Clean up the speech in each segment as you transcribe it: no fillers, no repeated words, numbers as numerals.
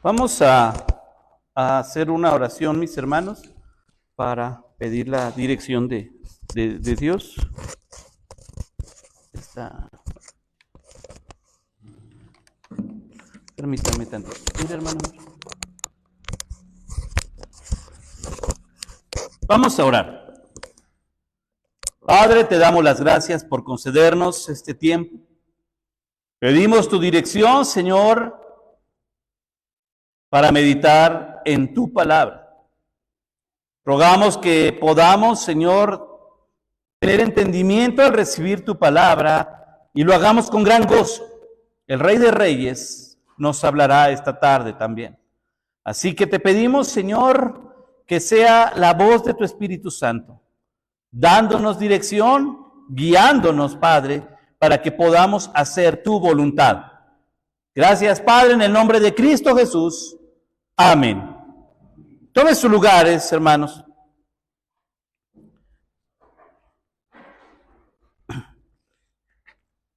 Vamos a hacer una oración, mis hermanos, para pedir la dirección de Dios. Permítame tanto. Mira, hermano. Vamos a orar. Padre, te damos las gracias por concedernos este tiempo. Pedimos tu dirección, Señor, para meditar en tu palabra. Rogamos que podamos, Señor, tener entendimiento al recibir tu palabra y lo hagamos con gran gozo. El Rey de Reyes nos hablará esta tarde también. Así que te pedimos, Señor, que sea la voz de tu Espíritu Santo, dándonos dirección, guiándonos, Padre, para que podamos hacer tu voluntad. Gracias, Padre, en el nombre de Cristo Jesús. Amén. Tomen sus lugares, hermanos.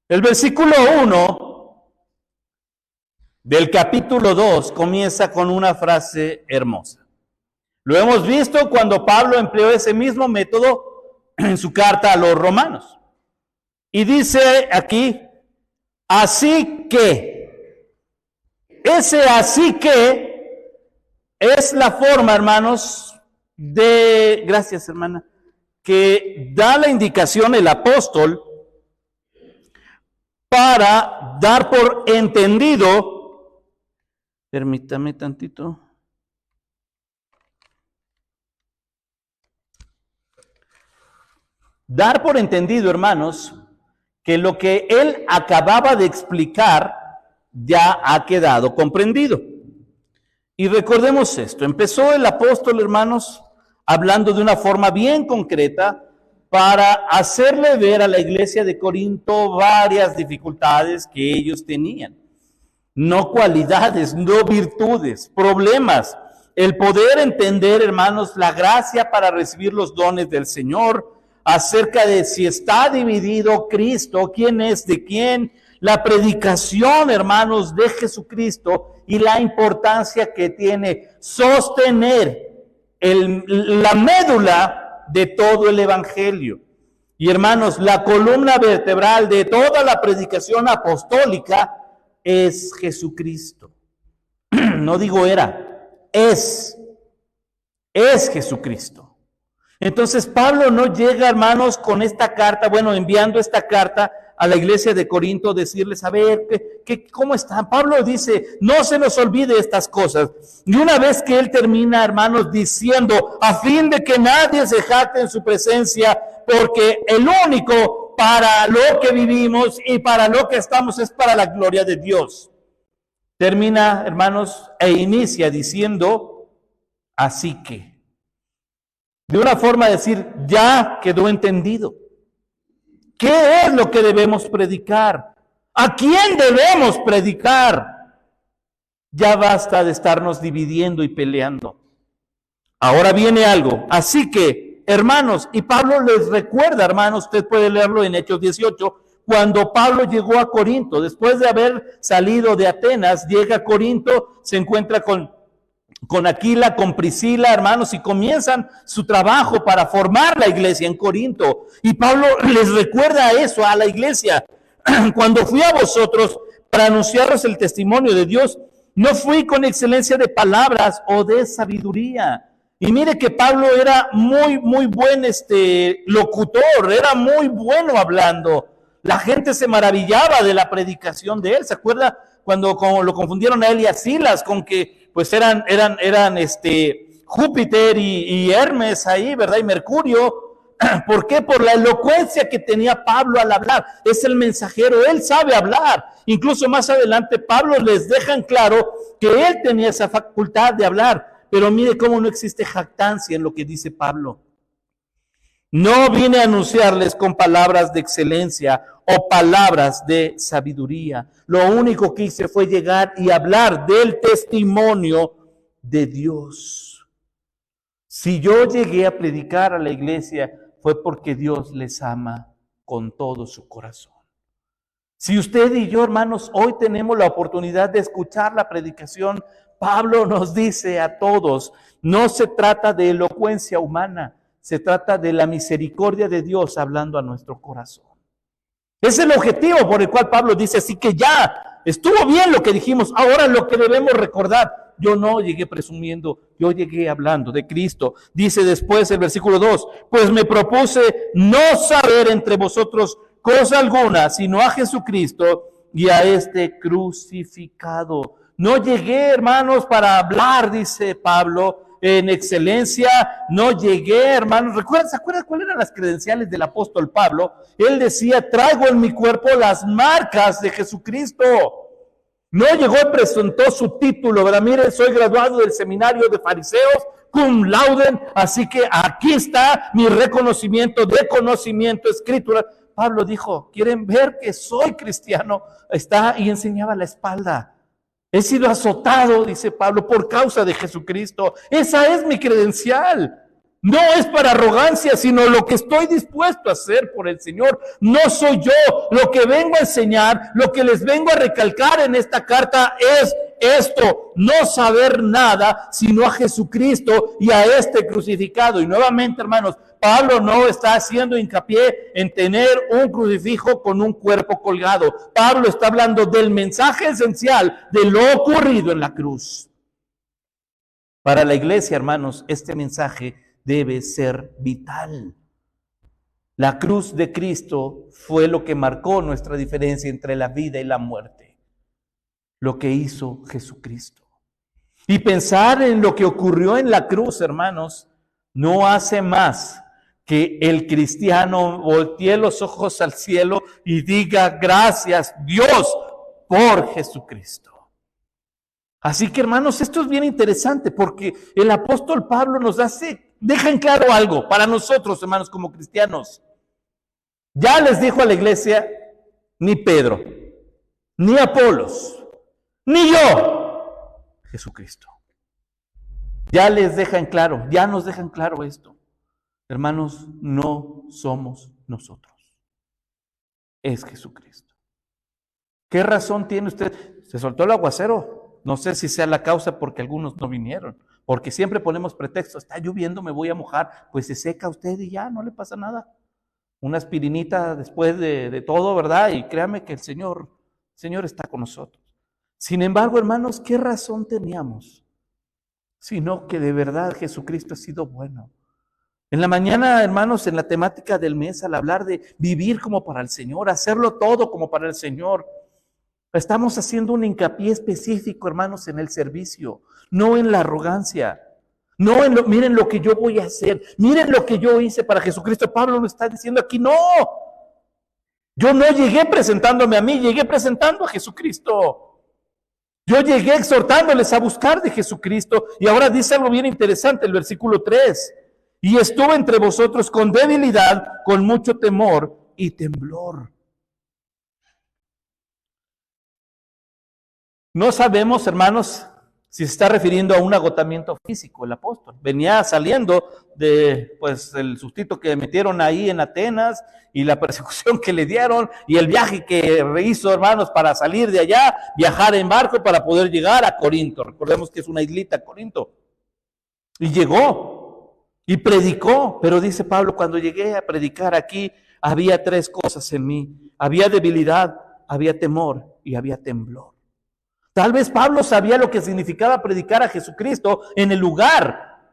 El versículo 1 del capítulo 2 comienza con una frase hermosa. Lo hemos visto cuando Pablo empleó ese mismo método en su carta a los romanos. Y dice aquí, así que, ese así que es la forma, hermanos, gracias hermana, que da la indicación el apóstol para dar por entendido, permítame tantito, dar por entendido, hermanos, que lo que él acababa de explicar ya ha quedado comprendido. Y recordemos esto, empezó el apóstol, hermanos, hablando de una forma bien concreta para hacerle ver a la iglesia de Corinto varias dificultades que ellos tenían. No cualidades, no virtudes, problemas. El poder entender, hermanos, la gracia para recibir los dones del Señor, acerca de si está dividido Cristo, quién es de quién, la predicación, hermanos, de Jesucristo y la importancia que tiene sostener la médula de todo el evangelio. Y hermanos, la columna vertebral de toda la predicación apostólica es Jesucristo. No digo era, es Jesucristo. Entonces Pablo no llega, hermanos, con esta carta, enviando esta carta a la iglesia de Corinto, decirles, a ver, ¿cómo están? Pablo dice, no se nos olvide estas cosas. Y una vez que él termina, hermanos, diciendo, a fin de que nadie se jacte en su presencia, porque el único para lo que vivimos y para lo que estamos es para la gloria de Dios. Termina, hermanos, e inicia diciendo, así que. De una forma de decir, ya quedó entendido. ¿Qué es lo que debemos predicar? ¿A quién debemos predicar? Ya basta de estarnos dividiendo y peleando. Ahora viene algo. Así que, hermanos, y Pablo les recuerda, hermanos, usted puede leerlo en Hechos 18, cuando Pablo llegó a Corinto, después de haber salido de Atenas, llega a Corinto, se encuentra con Aquila, con Priscila, hermanos, y comienzan su trabajo para formar la iglesia en Corinto. Y Pablo les recuerda eso a la iglesia. Cuando fui a vosotros para anunciaros el testimonio de Dios, no fui con excelencia de palabras o de sabiduría. Y mire que Pablo era muy buen locutor, era muy bueno hablando. La gente se maravillaba de la predicación de él. ¿Se acuerda cuando lo confundieron a él y a Silas con que pues eran Júpiter y Hermes ahí, ¿verdad? Y Mercurio. ¿Por qué? Por la elocuencia que tenía Pablo al hablar. Es el mensajero, él sabe hablar. Incluso más adelante Pablo les deja en claro que él tenía esa facultad de hablar. Pero mire cómo no existe jactancia en lo que dice Pablo. No vine a anunciarles con palabras de excelencia o palabras de sabiduría. Lo único que hice fue llegar y hablar del testimonio de Dios. Si yo llegué a predicar a la iglesia fue porque Dios les ama con todo su corazón. Si usted y yo, hermanos, hoy tenemos la oportunidad de escuchar la predicación, Pablo nos dice a todos, no se trata de elocuencia humana, se trata de la misericordia de Dios hablando a nuestro corazón. Es el objetivo por el cual Pablo dice, así que ya, estuvo bien lo que dijimos, ahora lo que debemos recordar. Yo no llegué presumiendo, yo llegué hablando de Cristo. Dice después el versículo 2, pues me propuse no saber entre vosotros cosa alguna, sino a Jesucristo y a este crucificado. No llegué, hermanos, para hablar, dice Pablo, en excelencia. No llegué, hermanos. ¿Se acuerdan cuáles eran las credenciales del apóstol Pablo? Él decía, traigo en mi cuerpo las marcas de Jesucristo. No llegó y presentó su título, ¿verdad? Miren, soy graduado del seminario de fariseos, cum laude, así que aquí está mi reconocimiento de conocimiento escritural. Pablo dijo, ¿quieren ver que soy cristiano? Está y enseñaba la espalda. He sido azotado, dice Pablo, por causa de Jesucristo. Esa es mi credencial. No es para arrogancia, sino lo que estoy dispuesto a hacer por el Señor. No soy yo. Lo que vengo a enseñar, lo que les vengo a recalcar en esta carta es esto, no saber nada, sino a Jesucristo y a este crucificado. Y nuevamente, hermanos, Pablo no está haciendo hincapié en tener un crucifijo con un cuerpo colgado. Pablo está hablando del mensaje esencial de lo ocurrido en la cruz. Para la iglesia, hermanos, este mensaje debe ser vital. La cruz de Cristo fue lo que marcó nuestra diferencia entre la vida y la muerte. Lo que hizo Jesucristo. Y pensar en lo que ocurrió en la cruz, hermanos, no hace más que el cristiano voltee los ojos al cielo y diga gracias Dios por Jesucristo. Así que, hermanos, esto es bien interesante porque el apóstol Pablo nos deja en claro algo para nosotros, hermanos, como cristianos. Ya les dijo a la iglesia, ni Pedro, ni Apolos, ni yo, Jesucristo. Ya les deja en claro, ya nos dejan claro esto. Hermanos, no somos nosotros, es Jesucristo. ¿Qué razón tiene usted? Se soltó el aguacero. No sé si sea la causa porque algunos no vinieron, porque siempre ponemos pretextos, está lloviendo, me voy a mojar, pues se seca usted y ya, no le pasa nada. Una aspirinita después de todo, ¿verdad? Y créame que el Señor está con nosotros. Sin embargo, hermanos, ¿qué razón teníamos? Sino que de verdad Jesucristo ha sido bueno. En la mañana, hermanos, en la temática del mes, al hablar de vivir como para el Señor, hacerlo todo como para el Señor, estamos haciendo un hincapié específico, hermanos, en el servicio, no en la arrogancia, no en miren lo que yo voy a hacer, miren lo que yo hice para Jesucristo. Pablo lo está diciendo aquí, no, yo no llegué presentándome a mí, llegué presentando a Jesucristo. Yo llegué exhortándoles a buscar de Jesucristo y ahora dice algo bien interesante, el versículo 3, y estuve entre vosotros con debilidad, con mucho temor y temblor. No sabemos, hermanos, si se está refiriendo a un agotamiento físico el apóstol. Venía saliendo de, pues, el sustito que metieron ahí en Atenas y la persecución que le dieron y el viaje que hizo, hermanos, para salir de allá, viajar en barco para poder llegar a Corinto. Recordemos que es una islita, Corinto. Y llegó y predicó, pero dice Pablo, cuando llegué a predicar aquí, había tres cosas en mí. Había debilidad, había temor y había temblor. Tal vez Pablo sabía lo que significaba predicar a Jesucristo en un lugar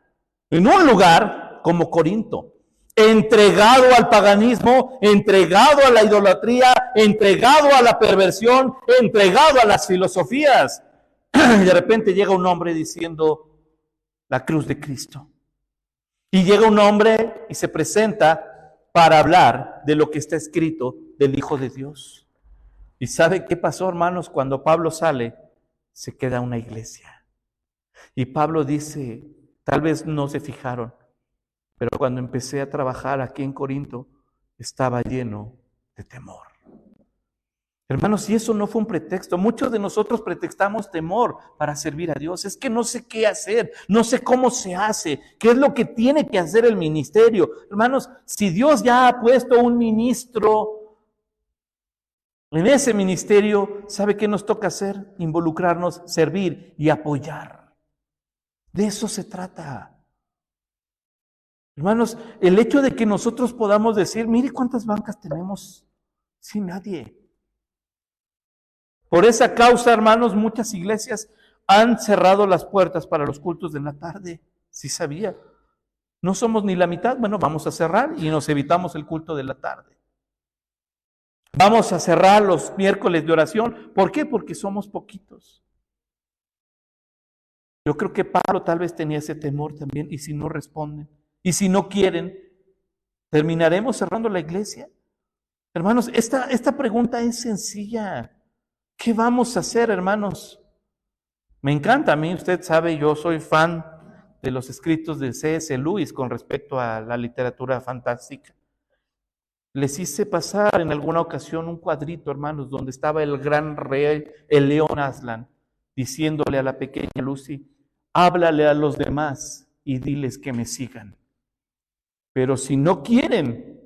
como Corinto, entregado al paganismo, entregado a la idolatría, entregado a la perversión, entregado a las filosofías. Y de repente llega un hombre diciendo la cruz de Cristo. Y llega un hombre y se presenta para hablar de lo que está escrito del Hijo de Dios. ¿Y sabe qué pasó, hermanos? Cuando Pablo sale, se queda una iglesia. Y Pablo dice, tal vez no se fijaron, pero cuando empecé a trabajar aquí en Corinto, estaba lleno de temor. Hermanos, y eso no fue un pretexto. Muchos de nosotros pretextamos temor para servir a Dios. Es que no sé qué hacer, no sé cómo se hace, qué es lo que tiene que hacer el ministerio. Hermanos, si Dios ya ha puesto un ministro En ese ministerio, ¿sabe qué nos toca hacer? Involucrarnos, servir y apoyar. De eso se trata. Hermanos, el hecho de que nosotros podamos decir, mire cuántas bancas tenemos sin nadie. Por esa causa, hermanos, muchas iglesias han cerrado las puertas para los cultos de la tarde. Sí sabía. No somos ni la mitad, bueno, vamos a cerrar y nos evitamos el culto de la tarde. Vamos a cerrar los miércoles de oración. ¿Por qué? Porque somos poquitos. Yo creo que Pablo tal vez tenía ese temor también, y si no responden, y si no quieren, ¿terminaremos cerrando la iglesia? Hermanos, esta pregunta es sencilla. ¿Qué vamos a hacer, hermanos? Me encanta a mí, usted sabe, yo soy fan de los escritos de C.S. Lewis con respecto a la literatura fantástica. Les hice pasar en alguna ocasión un cuadrito, hermanos, donde estaba el gran rey, el león Aslan, diciéndole a la pequeña Lucy, háblale a los demás y diles que me sigan. Pero si no quieren,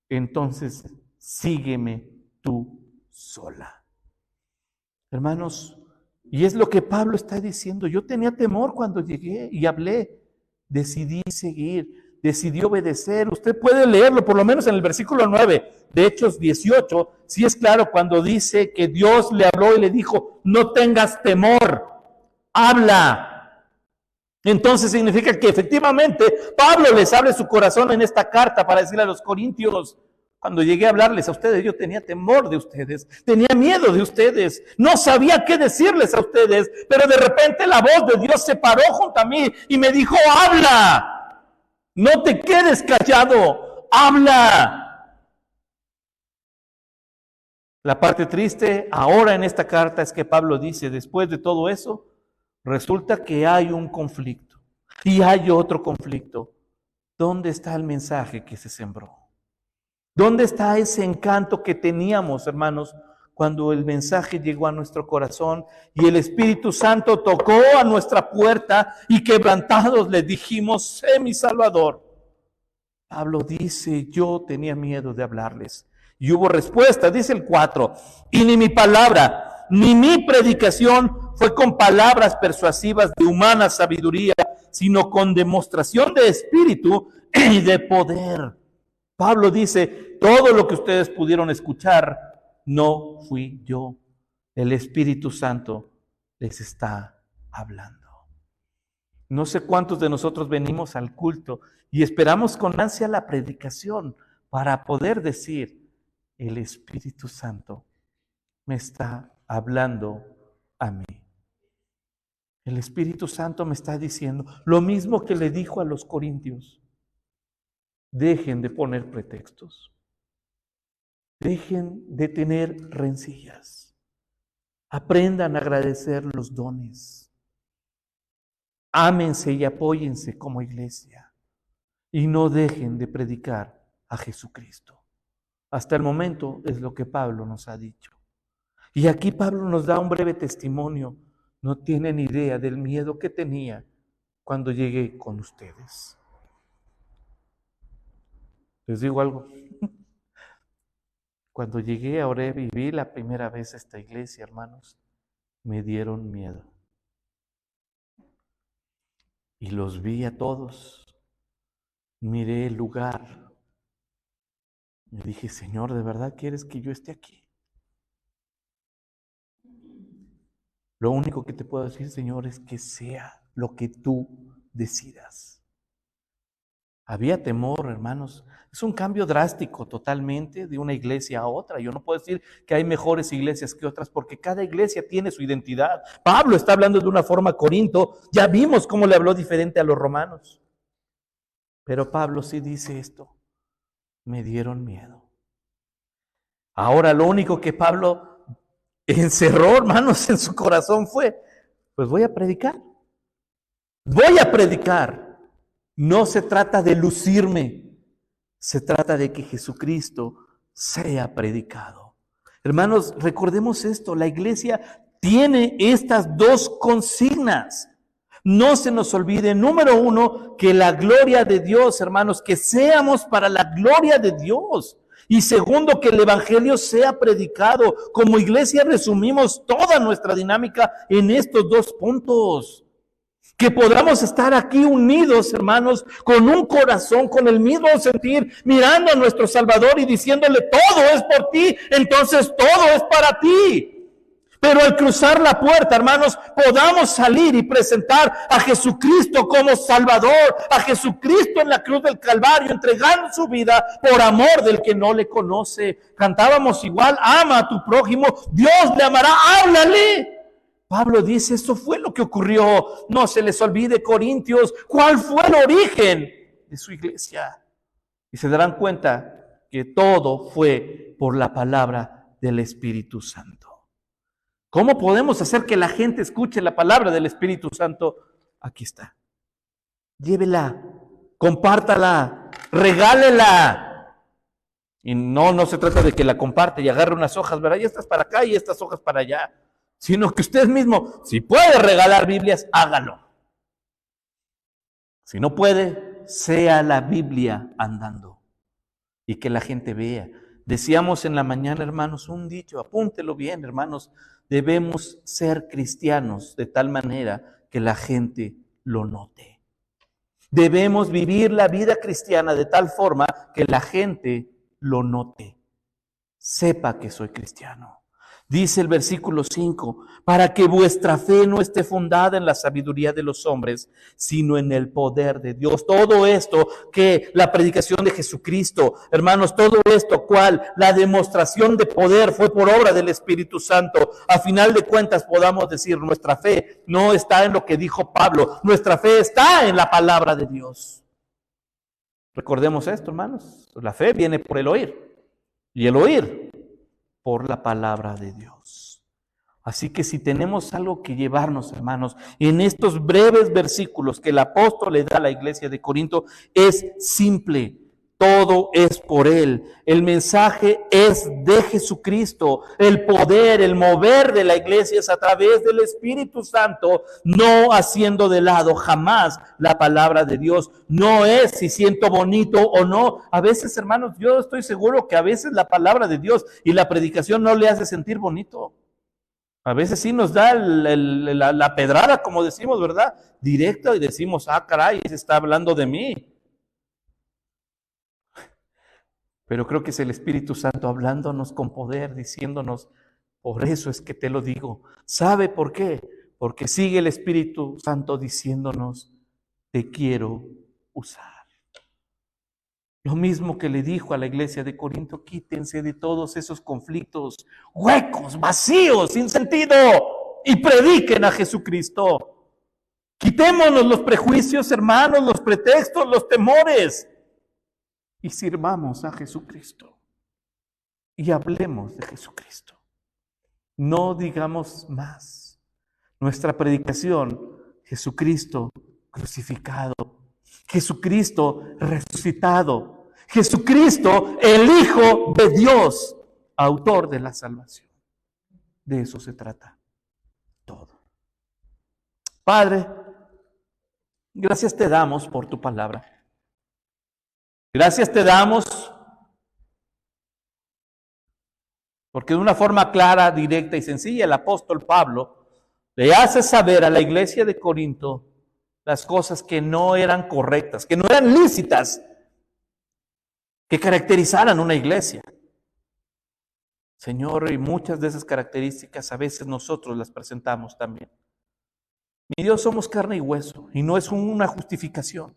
entonces sígueme tú sola. Hermanos, y es lo que Pablo está diciendo. Yo tenía temor cuando llegué y hablé. Decidí seguir, decidí obedecer. Usted puede leerlo, por lo menos en el versículo 9 de Hechos 18. Sí es claro cuando dice que Dios le habló y le dijo, no tengas temor, habla. Entonces significa que efectivamente Pablo les abre su corazón en esta carta para decirle a los corintios, cuando llegué a hablarles a ustedes, yo tenía temor de ustedes, tenía miedo de ustedes, no sabía qué decirles a ustedes, pero de repente la voz de Dios se paró junto a mí y me dijo, habla, no te quedes callado, habla. La parte triste ahora en esta carta es que Pablo dice, después de todo eso, resulta que hay un conflicto y hay otro conflicto. ¿Dónde está el mensaje que se sembró? ¿Dónde está ese encanto que teníamos, hermanos, cuando el mensaje llegó a nuestro corazón y el Espíritu Santo tocó a nuestra puerta y quebrantados le dijimos, sé mi Salvador? Pablo dice, yo tenía miedo de hablarles. Y hubo respuesta, dice el 4, y ni mi palabra, ni mi predicación fue con palabras persuasivas de humana sabiduría, sino con demostración de espíritu y de poder. Pablo dice, todo lo que ustedes pudieron escuchar, no fui yo. El Espíritu Santo les está hablando. No sé cuántos de nosotros venimos al culto y esperamos con ansia la predicación para poder decir, el Espíritu Santo me está hablando a mí. El Espíritu Santo me está diciendo lo mismo que le dijo a los corintios. Dejen de poner pretextos. Dejen de tener rencillas. Aprendan a agradecer los dones. Ámense y apóyense como iglesia. Y no dejen de predicar a Jesucristo. Hasta el momento es lo que Pablo nos ha dicho. Y aquí Pablo nos da un breve testimonio. No tienen idea del miedo que tenía cuando llegué con ustedes. Les digo algo. Cuando llegué a Oreb y vi la primera vez esta iglesia, hermanos, me dieron miedo. Y los vi a todos. Miré el lugar. Y dije, Señor, ¿de verdad quieres que yo esté aquí? Lo único que te puedo decir, Señor, es que sea lo que tú decidas. Había temor, hermanos. Es un cambio drástico totalmente de una iglesia a otra. Yo no puedo decir que hay mejores iglesias que otras porque cada iglesia tiene su identidad. Pablo está hablando de una forma a Corinto. Ya vimos cómo le habló diferente a los romanos. Pero Pablo sí dice esto. Me dieron miedo. Ahora lo único que Pablo encerró, hermanos, en su corazón fue, pues voy a predicar. Voy a predicar. No se trata de lucirme, se trata de que Jesucristo sea predicado. Hermanos, recordemos esto, la iglesia tiene estas dos consignas. No se nos olvide, número uno, que la gloria de Dios, hermanos, que seamos para la gloria de Dios. Y segundo, que el evangelio sea predicado. Como iglesia resumimos toda nuestra dinámica en estos dos puntos. Que podamos estar aquí unidos, hermanos, con un corazón, con el mismo sentir, mirando a nuestro Salvador y diciéndole, todo es por ti, entonces todo es para ti. Pero al cruzar la puerta, hermanos, podamos salir y presentar a Jesucristo como Salvador, a Jesucristo en la cruz del Calvario, entregando su vida por amor del que no le conoce. Cantábamos igual, ama a tu prójimo, Dios le amará, háblale. Pablo dice, eso fue lo que ocurrió. No se les olvide, Corintios, cuál fue el origen de su iglesia. Y se darán cuenta que todo fue por la palabra del Espíritu Santo. ¿Cómo podemos hacer que la gente escuche la palabra del Espíritu Santo? Aquí está. Llévela, compártala, regálela. Y no se trata de que la comparte y agarre unas hojas, ¿verdad? Y estas para acá y estas hojas para allá. Sino que usted mismo, si puede regalar Biblias, hágalo. Si no puede, sea la Biblia andando y que la gente vea. Decíamos en la mañana, hermanos, un dicho, apúntelo bien, hermanos, debemos ser cristianos de tal manera que la gente lo note. Debemos vivir la vida cristiana de tal forma que la gente lo note, sepa que soy cristiano. Dice el versículo 5, para que vuestra fe no esté fundada en la sabiduría de los hombres, sino en el poder de Dios. Todo esto que la predicación de Jesucristo, hermanos, todo esto cual la demostración de poder fue por obra del Espíritu Santo. A final de cuentas podamos decir, nuestra fe no está en lo que dijo Pablo, nuestra fe está en la palabra de Dios. Recordemos esto, hermanos, la fe viene por el oír y el oír por la palabra de Dios. Así que si tenemos algo que llevarnos, hermanos, en estos breves versículos que el apóstol le da a la iglesia de Corinto, es simple. Todo es por Él. El mensaje es de Jesucristo. El poder, el mover de la iglesia es a través del Espíritu Santo, no haciendo de lado jamás la palabra de Dios. No es si siento bonito o no. A veces, hermanos, yo estoy seguro que a veces la palabra de Dios y la predicación no le hace sentir bonito. A veces sí nos da la pedrada, como decimos, ¿verdad? Directo, y decimos, caray, se está hablando de mí. Pero creo que es el Espíritu Santo hablándonos con poder, diciéndonos, por eso es que te lo digo. ¿Sabe por qué? Porque sigue el Espíritu Santo diciéndonos, te quiero usar. Lo mismo que le dijo a la iglesia de Corinto, quítense de todos esos conflictos huecos, vacíos, sin sentido, y prediquen a Jesucristo. Quitémonos los prejuicios, hermanos, los pretextos, los temores. Y sirvamos a Jesucristo. Y hablemos de Jesucristo. No digamos más. Nuestra predicación, Jesucristo crucificado. Jesucristo resucitado. Jesucristo, el Hijo de Dios, autor de la salvación. De eso se trata todo. Padre, gracias te damos por tu palabra. Gracias te damos porque de una forma clara, directa y sencilla el apóstol Pablo le hace saber a la iglesia de Corinto las cosas que no eran correctas, que no eran lícitas, que caracterizaran una iglesia. Señor, y muchas de esas características a veces nosotros las presentamos también. Mi Dios, somos carne y hueso y no es una justificación.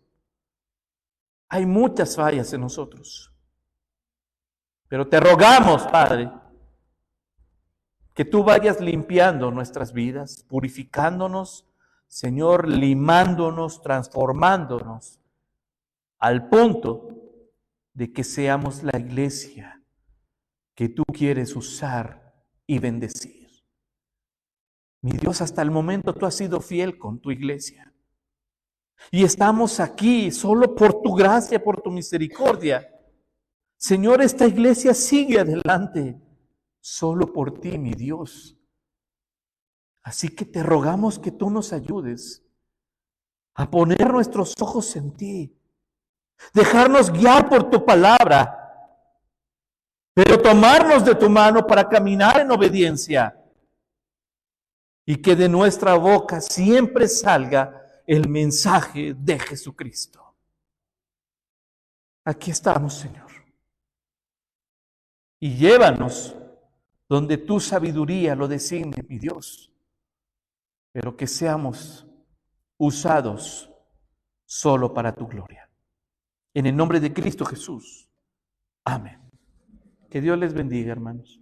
Hay muchas fallas en nosotros. Pero te rogamos, Padre, que tú vayas limpiando nuestras vidas, purificándonos, Señor, limándonos, transformándonos, al punto de que seamos la iglesia que tú quieres usar y bendecir. Mi Dios, hasta el momento tú has sido fiel con tu iglesia. Y estamos aquí solo por tu gracia, por tu misericordia. Señor, esta iglesia sigue adelante solo por ti, mi Dios. Así que te rogamos que tú nos ayudes a poner nuestros ojos en ti, dejarnos guiar por tu palabra pero tomarnos de tu mano para caminar en obediencia y que de nuestra boca siempre salga el mensaje de Jesucristo. Aquí estamos, Señor. Y llévanos donde tu sabiduría lo designe, mi Dios, pero que seamos usados solo para tu gloria. En el nombre de Cristo Jesús. Amén. Que Dios les bendiga, hermanos.